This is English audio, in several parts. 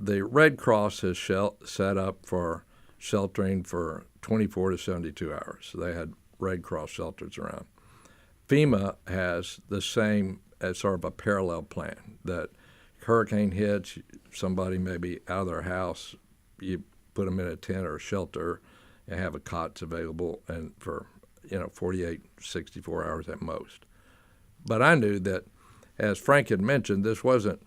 the Red Cross has set up for sheltering for 24 to 72 hours. So they had Red Cross shelters around. FEMA has the same as sort of a parallel plan that hurricane hits, somebody may be out of their house, you put them in a tent or a shelter and have a cots available and for 48, 64 hours at most. But I knew that, as Frank had mentioned, this wasn't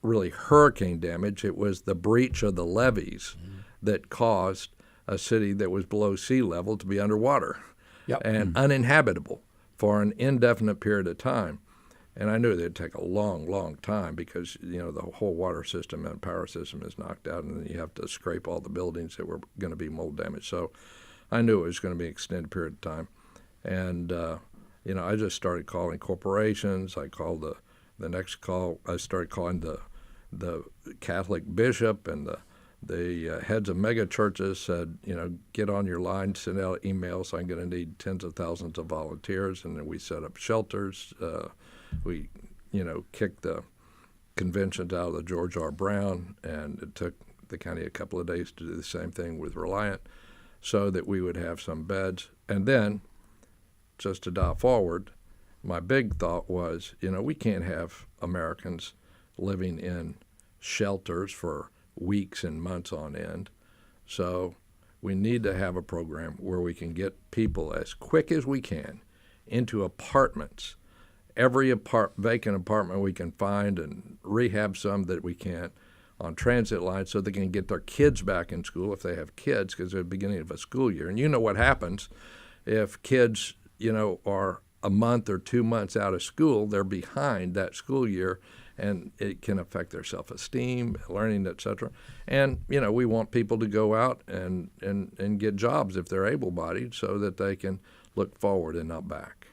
really hurricane damage. It was the breach of the levees that caused a city that was below sea level to be underwater and uninhabitable for an indefinite period of time. And I knew it'd take a long, long time because, the whole water system and power system is knocked out, and then you have to scrape all the buildings that were going to be mold damaged. So I knew it was going to be an extended period of time. And, I just started calling corporations. I called the next call. I started calling the Catholic bishop and the heads of mega churches said, get on your line, send out emails. I'm going to need tens of thousands of volunteers. And then we set up shelters. We, kicked the conventions out of the George R. Brown, and it took the county a couple of days to do the same thing with Reliant so that we would have some beds. And then, just to dial forward, my big thought was, we can't have Americans living in shelters for weeks and months on end. So we need to have a program where we can get people as quick as we can into apartments. Every vacant apartment we can find and rehab some that we can't on transit lines so they can get their kids back in school if they have kids because they're at the beginning of a school year. And you know what happens if kids, are a month or 2 months out of school, they're behind that school year, and it can affect their self-esteem, learning, et cetera. And, we want people to go out and get jobs if they're able-bodied so that they can look forward and not back.